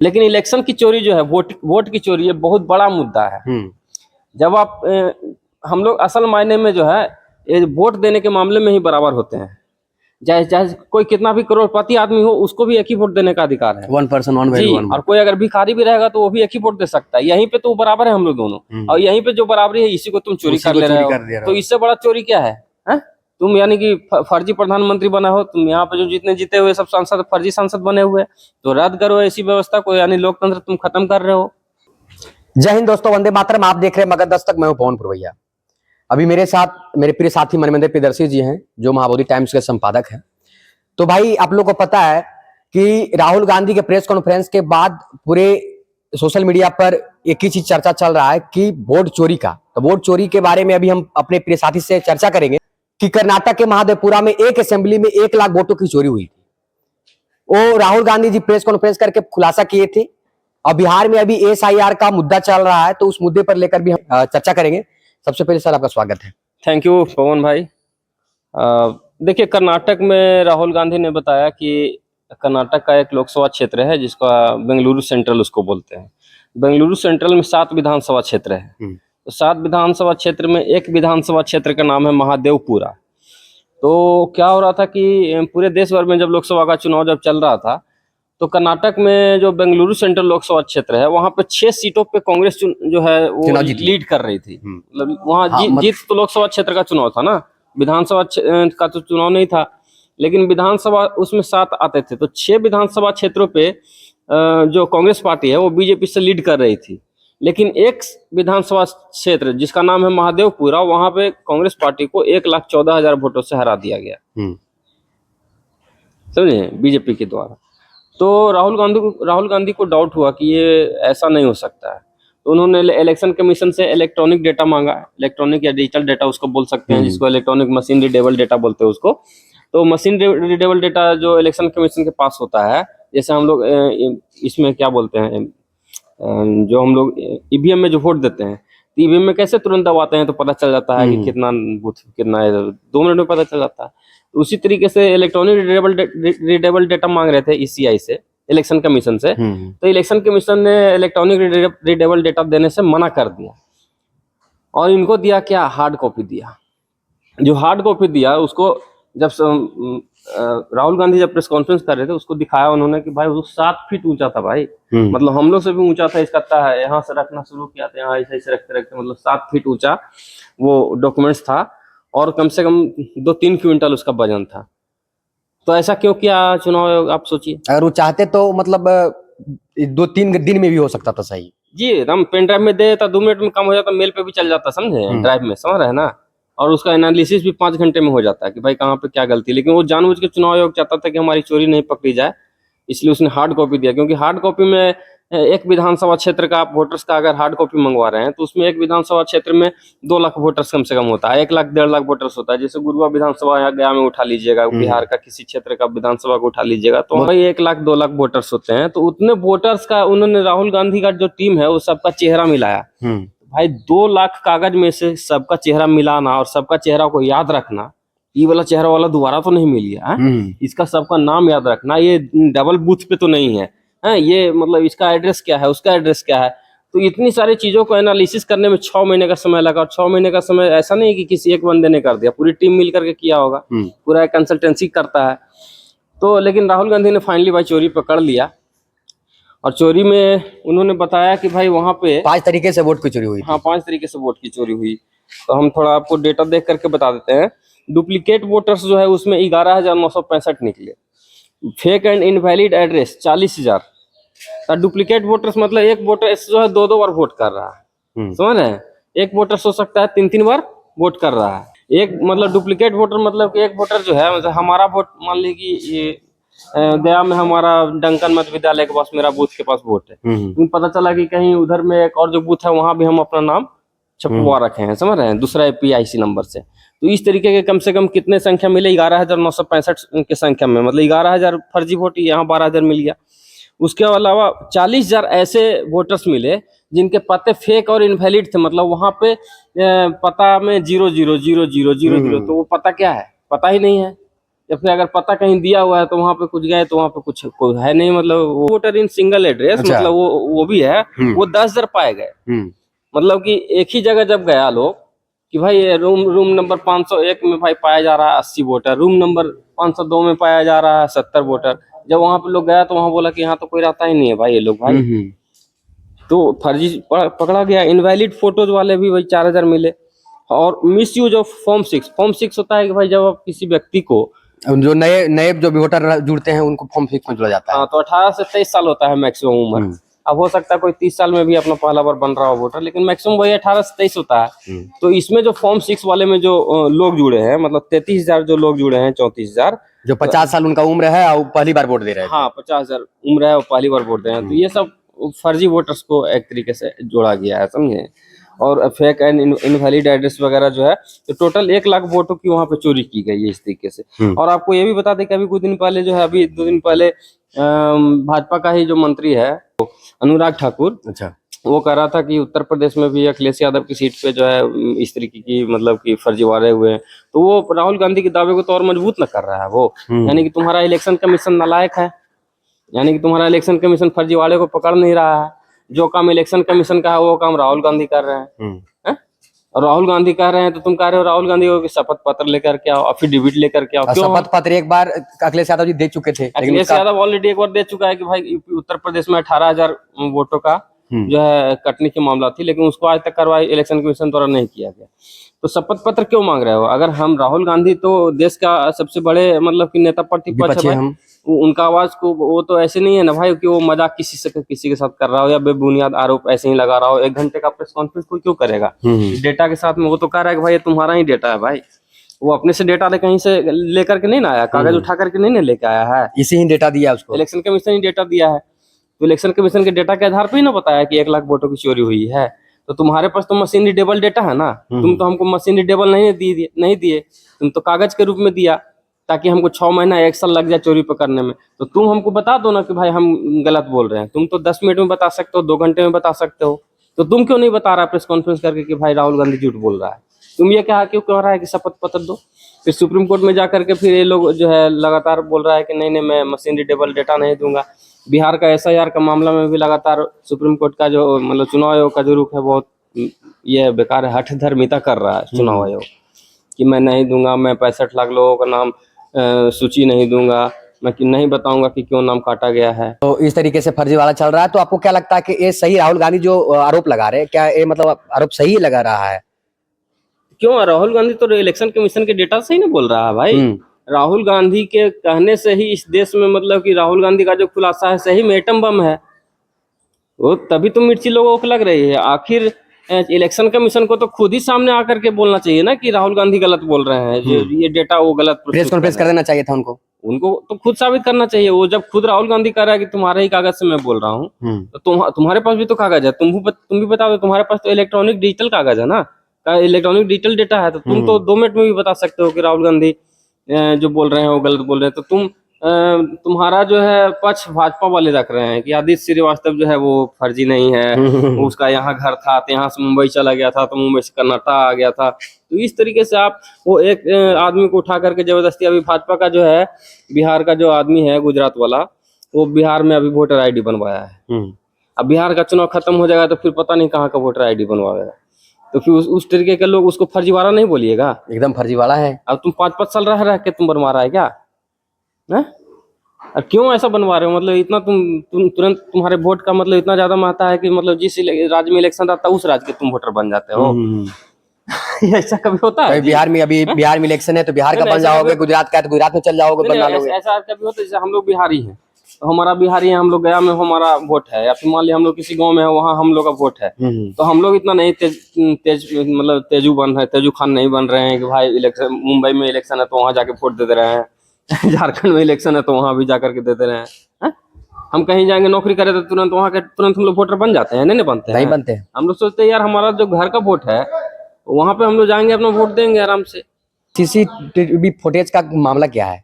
लेकिन इलेक्शन की चोरी जो है, वोट की चोरी, ये बहुत बड़ा मुद्दा है। जब आप हम लोग असल मायने में जो है ये वोट देने के मामले में ही बराबर होते हैं। चाहे चाहे कोई कितना भी करोड़पति आदमी हो, उसको भी एक ही वोट देने का अधिकार है। 1% 1 जी, वैल्यू 1। और कोई अगर भिखारी भी रहेगा तो वो भी एक ही वोट दे सकता है। यहीं पे तो बराबर है हम लोग दोनों। और यहीं पे जो बराबरी है, इसी को तुम चोरी कर ले रहे हो। तो इससे बड़ा चोरी क्या है? तुम यानी कि फर्जी प्रधानमंत्री बना हो। तुम यहाँ पे जो जितने जीते हुए सब सांसद फर्जी सांसद बने हुए, तो रद्द करो ऐसी व्यवस्था को, यानी लोकतंत्र तुम खत्म कर रहे हो। जय हिंद दोस्तों, वंदे मातरम। आप देख रहे हैं मगध दस्तक। मैं हूं पवन पुरवैया। अभी मेरे साथ मेरे प्रिय साथी मनमेंद्र प्रियदर्शी जी हैं, जो महाबोधि टाइम्स के संपादक हैं। तो भाई, आप लोग को पता है कि राहुल गांधी के प्रेस कॉन्फ्रेंस के बाद पूरे सोशल मीडिया पर एक ही चीज चर्चा चल रहा है कि वोट चोरी का। तो वोट चोरी के बारे में अभी हम अपने प्रिय साथी से चर्चा करेंगे कि कर्नाटक के महादेवपुरा में एक असेंबली में 1 लाख वोटों की चोरी हुई थी। वो राहुल गांधी जी प्रेस कॉन्फ्रेंस करके खुलासा किए थे। और बिहार में अभी SIR का मुद्दा चल रहा है, तो उस मुद्दे पर लेकर भी हम चर्चा करेंगे। सबसे पहले सर, आपका स्वागत है। थैंक यू पवन भाई। देखिए, कर्नाटक में राहुल गांधी ने बताया कि कर्नाटक का एक लोकसभा क्षेत्र है जिसका बेंगलुरु सेंट्रल उसको बोलते हैं। बेंगलुरु सेंट्रल में 7 विधानसभा क्षेत्र है। तो 7 विधानसभा क्षेत्र में एक विधानसभा क्षेत्र का नाम है महादेवपुरा। तो क्या हो रहा था कि पूरे देश भर में जब लोकसभा का चुनाव जब चल रहा था, तो कर्नाटक में जो बेंगलुरु सेंट्रल लोकसभा क्षेत्र है, वहां पे 6 सीटों पे कांग्रेस जो है वो लीड कर रही थी। मतलब वहां जीत तो लोकसभा क्षेत्र का चुनाव था ना, विधानसभा का तो चुनाव नहीं था। लेकिन विधानसभा उसमें 7 आते थे। तो 6 विधानसभा क्षेत्रों पे जो कांग्रेस पार्टी है वो बीजेपी से लीड कर रही थी। लेकिन एक विधानसभा क्षेत्र जिसका नाम है महादेवपुरा, वहां पे कांग्रेस पार्टी को 1,14,000 वोटों से हरा दिया गया, समझे, बीजेपी के द्वारा। तो राहुल गांधी को डाउट हुआ कि ये ऐसा नहीं हो सकता है। तो उन्होंने इलेक्शन कमीशन से इलेक्ट्रॉनिक डेटा मांगा। इलेक्ट्रॉनिक या डिजिटल डेटा उसको बोल सकते हैं, जिसको इलेक्ट्रॉनिक मशीन रीडेबल डेटा बोलते हैं उसको। तो मशीन रीडेबल डेटा जो इलेक्शन कमीशन के पास होता है, जैसे हम लोग इसमें क्या बोलते हैं, जो हम लोग ईवीएम में जो वोट देते हैं, तो ईवीएम में कैसे तुरंत दबाते हैं तो पता चल जाता है कि कितना बूथ कितना है, 2 मिनट में पता चल जाता है। तो उसी तरीके से इलेक्ट्रॉनिक रीडेबल डेटा मांग रहे थे ECI से, इलेक्शन कमीशन से। तो इलेक्शन कमीशन ने इलेक्ट्रॉनिक रीडेबल डेटा देने से मना कर दिया, और इनको दिया क्या, हार्ड कॉपी दिया। जो हार्ड कॉपी दिया उसको जब राहुल गांधी जब प्रेस कॉन्फ्रेंस कर रहे थे, उसको दिखाया उन्होंने कि भाई वो 7 फीट ऊंचा था भाई। मतलब हम लोग से भी ऊंचा था इसका ता है। यहाँ से रखना शुरू किया था, यहाँ ऐसे रखते रखते मतलब 7 फीट ऊंचा वो डॉक्यूमेंट्स था, और कम से कम 2-3 क्विंटल उसका वजन था। तो ऐसा क्यों किया चुनाव आयोग, आप सोचिए। अगर वो चाहते तो मतलब 2-3 दिन में भी हो सकता था। सही जी, हम पेन ड्राइव में दे देता, 2 मिनट में काम हो जाता, मेल पे भी चल जाता, समझे, ड्राइव में, समझ रहे हैं ना। और उसका एनालिसिस भी 5 घंटे में हो जाता है कि भाई कहाँ पे क्या गलती। लेकिन वो जानबूझ के चुनाव आयोग चाहता था कि हमारी चोरी नहीं पकड़ी जाए, इसलिए उसने हार्ड कॉपी दिया। क्योंकि हार्ड कॉपी में एक विधानसभा क्षेत्र का आप वोटर्स का अगर हार्ड कॉपी मंगवा रहे हैं, तो उसमें एक विधानसभा क्षेत्र में 2 लाख वोटर्स कम से कम होता है, 1 लाख 1.5 लाख वोटर्स होता है। जैसे गुरुआ विधानसभा यहाँ गया में उठा लीजिएगा, बिहार का किसी क्षेत्र का विधानसभा को उठा लीजिएगा, तो वही 1 लाख 2 लाख वोटर्स होते हैं। तो उतने वोटर्स का उन्होंने, राहुल गांधी का जो टीम है वो सबका चेहरा मिलाया। भाई 2 लाख कागज में से सबका चेहरा मिलाना और सबका चेहरा को याद रखना, ये वाला चेहरा वाला दोबारा तो नहीं मिल गया, इसका सबका नाम याद रखना, ये डबल बूथ पे तो नहीं है, ये मतलब इसका एड्रेस क्या है, उसका एड्रेस क्या है। तो इतनी सारी चीजों को एनालिसिस करने में 6 महीने का समय लगा। और 6 महीने का समय ऐसा नहीं कि किसी एक बंदे ने कर दिया, पूरी टीम मिल करके किया होगा, पूरा कंसल्टेंसी करता है। तो लेकिन राहुल गांधी ने फाइनली भाई चोरी पकड़ लिया। और चोरी में उन्होंने बताया कि भाई वहां पे 5 तरीके से वोट की चोरी हुई। हाँ, 5 तरीके से वोट की चोरी हुई। तो हम थोड़ा आपको डेटा देख करके बता देते हैं। डुप्लीकेट वोटर्स जो है उसमें 11,965 निकले। Fake and invalid address 40,000। Duplicate voters मतलब एक वोटर जो है 2-2 बार वोट कर रहा है, समझ रहे हैं। एक वोटर हो सकता है 3-3 बार वोट कर रहा है। एक मतलब डुप्लीकेट वोटर मतलब कि एक वोटर जो है, मतलब हमारा वोट मान ली कि ये गया में हमारा डंकन मध्य विद्यालय के पास मेरा बूथ के पास वोट है, पता चला कि कहीं उधर में एक और जो बूथ है वहां भी हम अपना नाम छपवा रखे हैं, समझ रहे हैं, दूसरा PIC नंबर से। तो इस तरीके के कम से कम कितने संख्या मिले, 11,965 के संख्या में, मतलब 11,000 फर्जी वोट, यहाँ 12,000 मिल गया। उसके अलावा 40,000 ऐसे वोटर्स मिले जिनके पते फेक और इनवैलिड थे। मतलब वहां पे पता में 0000000, तो वो पता क्या है, पता ही नहीं है। या फिर अगर पता कहीं दिया हुआ है तो वहां पे कुछ गए तो वहां पे कुछ कोई है नहीं, मतलब वोटर इन सिंगल एड्रेस, अच्छा। मतलब वो भी है, वो 10,000 पाए गए। मतलब कि एक ही जगह जब गया लोग कि भाई ये रूम नंबर 501 में भाई पाया जा रहा है 80 वोटर, रूम नंबर 502 में पाया जा रहा है 70 वोटर। जब वहां पे लोग गया तो वहां बोला कि यहाँ तो कोई रहता ही नहीं है भाई ये लोग भाई। तो फर्जी पकड़ा गया। इनवैलिड फोटोज वाले भी भाई 4,000 मिले। और मिस यूज ऑफ फॉर्म 6 होता है कि भाई जब आप किसी व्यक्ति को, जो नए नए जो भी वोटर जुड़ते हैं उनको फॉर्म 6 में जोड़ा जाता है। हाँ, तो 18 से 23 साल होता है मैक्सिमम उम्र। अब हो सकता है कोई 30 साल में भी अपना पहला बार बन रहा हो वोटर, लेकिन मैक्सिमम वही 18 से 23 होता है। तो इसमें जो फॉर्म 6 वाले में जो लोग जुड़े हैं, मतलब 33,000 जो लोग जुड़े हैं, 34,000 जो 50 साल उनका उम्र है और पहली बार वोट दे रहे हैं। हाँ, 50,000 उम्र है और पहली बार वोट दे रहे हैं। तो ये सब फर्जी वोटर्स को एक तरीके से जोड़ा गया है, समझे। और फेक एंड इनवैलिड एड्रेस वगैरह जो है, तो टोटल 1 लाख वोटों की वहां पे चोरी की गई है इस तरीके से। और आपको ये भी बता दें कि अभी कुछ दिन पहले जो है, अभी 2 दिन पहले भाजपा का ही जो मंत्री है अनुराग ठाकुर, अच्छा, वो कह रहा था कि उत्तर प्रदेश में भी अखिलेश यादव की सीट पे जो है इस तरीके की मतलब कि फर्जीवाड़े हुए हैं। तो वो राहुल गांधी के दावे को तो और मजबूत न कर रहा है वो। यानी कि तुम्हारा इलेक्शन कमीशन नालायक है, यानी कि तुम्हारा इलेक्शन कमीशन फर्जीवाड़े को पकड़ नहीं रहा है। जो काम इलेक्शन कमीशन का है वो काम राहुल गांधी कर रहे हैं। और राहुल गांधी कह रहे हैं तो तुम कह रहे हो राहुल गांधी को कि शपथ पत्र लेकर के आओ, अफिडेविट लेकर के आओ। क्यों? शपथ पत्र एक बार अखिलेश यादव जी दे चुके थे, अखिलेश यादव ऑलरेडी एक बार दे चुका है कि भाई उत्तर प्रदेश में 18,000 वोटों का जो है कटने की मामला थी, लेकिन उसको आज तक कार्रवाई इलेक्शन कमीशन द्वारा नहीं किया गया। तो शपथ पत्र क्यों मांग रहे हो? अगर हम राहुल गांधी तो देश का सबसे बड़े मतलब कि नेता प्रतिपक्ष है भाई, उनका आवाज को वो तो ऐसे नहीं है ना भाई कि वो मजाक किसी के साथ कर रहा हो या बेबुनियाद आरोप ऐसे ही लगा रहा हो। 1 घंटे का प्रेस कॉन्फ्रेंस कोई क्यों करेगा डेटा के साथ में? वो तो कह रहा है कि भाई ये तुम्हारा ही डेटा है भाई। वो अपने से डेटा कहीं से लेकर के नहीं ना आया, कागज उठा करके नहीं ना लेके आया है, इसी ही डेटा दिया उसको, इलेक्शन कमीशन ही डेटा दिया है। तो इलेक्शन कमीशन के डेटा के आधार पर ही ना बताया कि 1 लाख वोटों की चोरी हुई है। तो तुम्हारे पास तो मशीन रीडेबल डेटा है ना, तुम तो हमको मशीन रीडेबल नहीं दिए, तुम तो कागज के रूप में दिया ताकि हमको 6 महीना 1 साल लग जाए चोरी पकड़ने में। तो तुम हमको बता दो ना कि भाई हम गलत बोल रहे हैं। तुम तो 10 मिनट में बता सकते हो, 2 घंटे में बता सकते हो। तो तुम क्यों नहीं बता रहा प्रेस कॉन्फ्रेंस करके कि भाई राहुल गांधी झूठ बोल रहा है? तुम ये क्यों कह रहा है कि शपथ पत्र दो? फिर सुप्रीम कोर्ट में जाकर के फिर ये लोग जो है लगातार बोल रहा है कि नहीं मैं मशीन रीडेबल डेटा नहीं दूंगा। बिहार का SIR का मामला में भी लगातार सुप्रीम कोर्ट का जो मतलब चुनाव आयोग का जो रुख है बहुत ये बेकार है, हठधर्मिता कर रहा है चुनाव आयोग कि मैं नहीं दूंगा, मैं 65 लाख लोगों का नाम सूची नहीं दूंगा, मैं नहीं बताऊंगा कि क्यों नाम काटा गया है। तो इस तरीके से फर्जीवाड़ा चल रहा है। तो आपको क्या लगता है कि ये सही, राहुल गांधी जो आरोप लगा रहे हैं, क्या ये मतलब आरोप सही लगा रहा है? क्यों? राहुल गांधी तो इलेक्शन कमीशन के डेटा से ही ना बोल रहा है भाई। राहुल गांधी के कहने से ही इस देश में मतलब कि राहुल गांधी का जो खुलासा है सही में एटम बम है। वो तभी तो मिर्ची लोगों को लग रही है। आखिर इलेक्शन कमीशन को तो खुद ही सामने आकर के बोलना चाहिए ना कि राहुल गांधी गलत बोल रहे हैं, जो ये डेटा वो गलत प्रेस कॉन्फ्रेंस कर देना चाहिए था उनको तो खुद साबित करना चाहिए। वो जब खुद राहुल गांधी कह रहा है कि तुम्हारे ही कागज से मैं बोल रहा हूँ, तो तुम्हारे पास भी तो कागज है, तुम भी बता दो। तुम्हारे पास तो इलेक्ट्रॉनिक डिजिटल कागज है ना, इलेक्ट्रॉनिक डिजिटल डेटा है। तो तुम तो 2 मिनट में भी बता सकते हो कि राहुल गांधी जो बोल रहे हैं वो गलत बोल रहे हैं। तो तुम्हारा जो है पक्ष भाजपा वाले रख रहे हैं कि आदित्य श्रीवास्तव जो है वो फर्जी नहीं है, उसका यहाँ घर था तो यहाँ से मुंबई चला गया था, तो मुंबई से कर्नाटक आ गया था। तो इस तरीके से आप वो एक आदमी को उठा करके जबरदस्ती, अभी भाजपा का जो है बिहार का जो आदमी है गुजरात वाला, वो बिहार में अभी वोटर ID बनवाया है। अब बिहार का चुनाव खत्म हो जाएगा तो फिर पता नहीं कहाँ का वोटर ID बनवाएगा। तो फिर उस तरीके के लोग उसको फर्जीवाड़ा नहीं बोलिएगा? एकदम फर्जीवाड़ा है। अब तुम 5-5 साल रह के तुम बनवा रहा है क्या? और क्यों ऐसा बनवा रहे हो? मतलब इतना तुम तुरंत तुम्हारे वोट का मतलब इतना ज्यादा महत्व है कि मतलब जिस राज्य में इलेक्शन रहता है उस राज्य के तुम वोटर बन जाते हो। ऐसा कभी होता है? बिहार में अभी बिहार में इलेक्शन है तो बिहार का बन जाओगे, गुजरात का है तो गुजरात में चल जाओगे, बनवा लोगे। ऐसा कभी होता है? जैसे हम लोग बिहारी हैं तो हमारा बिहारी है, हम लोग गया में हमारा वोट है, या फिर मान लिया हम लोग किसी गांव में है वहाँ हम लोग का वोट है, तो हम लोग इतना नहीं तेज मतलब तेजू खान नहीं बन रहे हैं कि भाई इलेक्शन मुंबई में इलेक्शन है तो वहां जाके वोट दे दे रहे हैं झारखंड में इलेक्शन है तो वहां भी जाकर के दे दे रहे हैं। हम कहीं जाएंगे नौकरी करें तो तुरंत वहां के तुरंत हम लोग वोटर बन जाते हैं? नहीं बनते हैं। नहीं बनते हैं। हम लोग सोचते हैं यार हमारा जो घर का वोट है वहां पे हम लोग जाएंगे अपना वोट देंगे आराम से। CCTV फुटेज का मामला क्या है?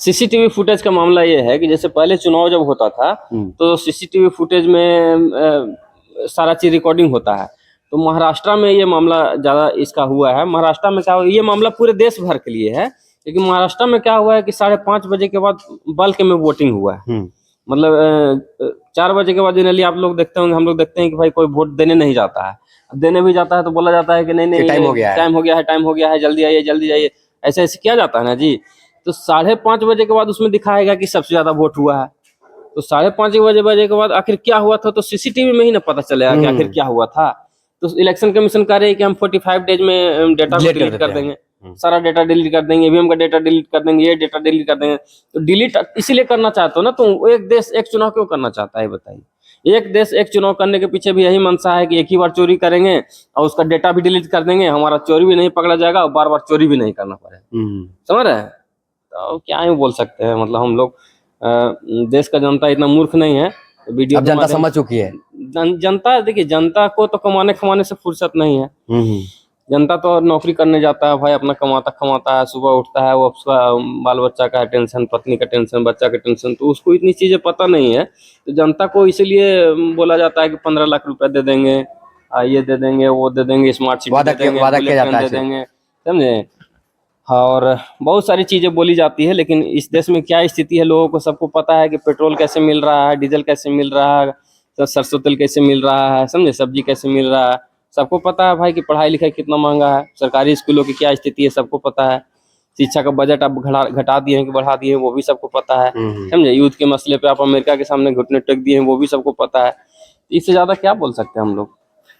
CCTV फुटेज का मामला ये है कि जैसे पहले चुनाव जब होता था तो CCTV फुटेज में सारा चीज रिकॉर्डिंग होता है। तो महाराष्ट्र में ये मामला ज्यादा इसका हुआ है। महाराष्ट्र में क्या, ये मामला पूरे देश भर के लिए है, लेकिन महाराष्ट्र में क्या हुआ है कि 5:30 बजे के बाद बल्क में वोटिंग हुआ है। मतलब 4 बजे के बाद जनरली आप लोग देखते होंगे, हम लोग देखते हैं कि भाई कोई वोट देने नहीं जाता है। देने भी जाता है तो बोला जाता है कि नहीं टाइम हो गया है, टाइम हो गया है, जल्दी आइए जल्दी जाइए, ऐसे ऐसे किया जाता है ना जी। तो 5:30 बजे के बाद उसमें दिखाएगा कि सबसे ज्यादा वोट हुआ है। तो 5:30 बजे के बाद आखिर क्या हुआ था, तो सीसीटीवी में ही ना पता चलेगा कि आखिर क्या हुआ था। तो इलेक्शन कमीशन कह रहे हैं कि हम 45 डेज में डेटा को डिलीट कर देंगे, सारा डेटा डिलीट कर देंगे, ईवीएम का डेटा डिलीट कर देंगे, ये डेटा डिलीट कर देंगे। तो डिलीट इसीलिए करना चाहते हो ना, तो एक देश एक चुनाव क्यों करना चाहता है बताइए। एक देश एक चुनाव करने के पीछे भी यही मंशा है कि एक ही बार चोरी करेंगे और उसका डेटा भी डिलीट कर देंगे, हमारा चोरी भी नहीं पकड़ा जाएगा और बार बार चोरी भी नहीं करना पड़ेगा। समझ रहे हैं? तो क्या ही बोल सकते हैं, मतलब हम लोग देश का जनता इतना मूर्ख नहीं है। वीडियो अब जनता समझ चुकी है। जनता देखिए, जनता को तो कमाने से फुर्सत नहीं है। जनता तो नौकरी करने जाता है भाई, अपना कमाता है, सुबह उठता है, वो उसका बाल बच्चा का टेंशन, पत्नी का टेंशन, बच्चा का टेंशन, तो उसको इतनी चीजें पता नहीं है। तो जनता को इसीलिए बोला जाता है कि 15 लाख रुपए दे देंगे, ये दे देंगे, वो दे देंगे, स्मार्ट सिटी दे देंगे, बुलेट ट्रेन दे देंगे, समझे। और बहुत सारी चीजें बोली जाती है, लेकिन इस देश में क्या स्थिति है, लोगों को सबको पता है कि पेट्रोल कैसे मिल रहा है, डीजल कैसे मिल रहा है, सरसों तेल कैसे मिल रहा है, समझे, सब्जी कैसे मिल रहा है, सबको पता है भाई कि पढ़ाई लिखाई कितना महंगा है, सरकारी स्कूलों की क्या स्थिति है सबको पता है, शिक्षा का बजट आप घटा दिए हैं कि बढ़ा दिए हैं वो भी सबको पता है, समझे। यूथ के मसले पे आप अमेरिका के सामने घुटने टेक दिए हैं वो भी सबको पता है। इससे ज्यादा क्या बोल सकते हैं हम लोग।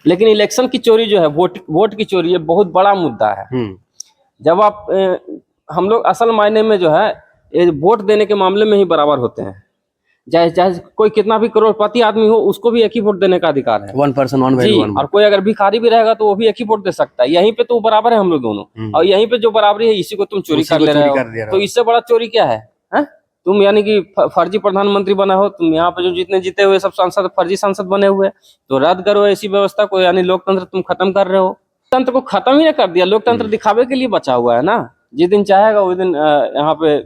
लेकिन इलेक्शन की चोरी जो है, वोट की चोरी, ये बहुत बड़ा मुद्दा है। जब आप हम लोग असल मायने में जो है ये वोट देने के मामले में ही बराबर होते हैं। चाहे कोई कितना भी करोड़पति आदमी हो, उसको भी एक ही वोट देने का अधिकार है। 1 person 1 जी, vote। और कोई अगर भिखारी भी रहेगा तो वो भी एक ही वोट दे सकता है। यहीं पे तो बराबर है हम लोग दोनों। और यहीं पे जो बराबरी है, इसी को तुम चोरी कर ले रहे हो। तो इससे बड़ा चोरी क्या है? तुम यानी कि फर्जी प्रधानमंत्री बना हो, तुम यहाँ पे जो जितने जीते हुए सब सांसद फर्जी सांसद बने हुए, तो रद्द करो ऐसी व्यवस्था को, यानी लोकतंत्र तुम खत्म कर रहे हो। लोकतंत्र को खत्म ही ना कर दिया, लोकतंत्र दिखावे के लिए बचा हुआ है ना। जिस दिन चाहेगा उस दिन यहाँ पे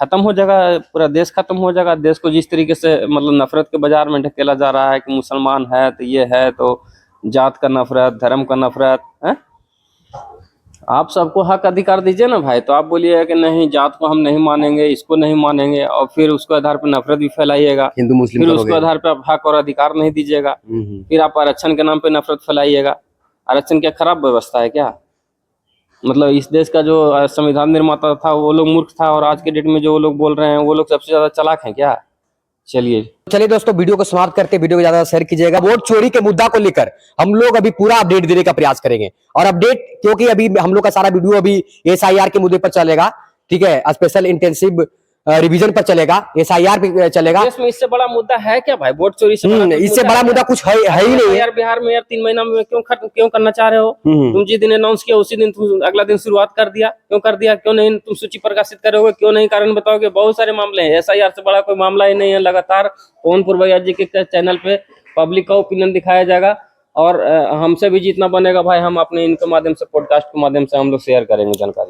खत्म हो जाएगा, पूरा देश खत्म हो जाएगा। देश को जिस तरीके से मतलब नफरत के बाजार में ढकेला जा रहा है कि मुसलमान है तो ये है, तो जात का नफरत, धर्म का नफरत है। आप सबको हक अधिकार दीजिए ना भाई, तो आप बोलिए कि नहीं जात को हम नहीं मानेंगे, इसको नहीं मानेंगे, और फिर उसके आधार पर नफरत भी फैलाइएगा, हिंदू मुस्लिम, फिर उसके आधार पर आप हक और अधिकार नहीं दीजिएगा, फिर आप आरक्षण के नाम पे नफरत फैलाइएगा। आरक्षण क्या खराब व्यवस्था है क्या? मतलब इस देश का जो संविधान निर्माता था वो लोग मूर्ख था, और आज के डेट में जो लोग बोल रहे हैं वो लोग सबसे ज्यादा चालाक हैं क्या? चलिए दोस्तों, वीडियो को समाप्त करते, वीडियो को ज्यादा शेयर कीजिएगा। वोट चोरी के मुद्दा को लेकर हम लोग अभी पूरा अपडेट देने का प्रयास करेंगे, और अपडेट क्योंकि अभी हम लोग का सारा वीडियो अभी SIR के मुद्दे पर चलेगा, ठीक है, स्पेशल इंटेंसिव रिवीजन पर चलेगा, SIR पे चलेगा। देश में इससे बड़ा मुद्दा है क्या भाई? वोट चोरी से इससे बड़ा मुद्दा कुछ है ही नहीं। यार बिहार में यार 3 महीना में क्यों करना चाह रहे हो? तुम जिस दिन अनाउंस किया उसी दिन तुम अगला दिन शुरुआत कर दिया, क्यों कर दिया? क्यों नहीं तुम सूची प्रकाशित करोगे? क्यों नहीं कारण बताओगे? बहुत सारे मामले हैं, SIR से बड़ा कोई मामला ही नहीं है। लगातार पवन पुरवैया जी के चैनल पे पब्लिक का ओपिनियन दिखाया जाएगा, और हमसे भी जितना बनेगा भाई हम अपने इनके माध्यम से, पॉडकास्ट के माध्यम से हम लोग शेयर करेंगे जानकारी।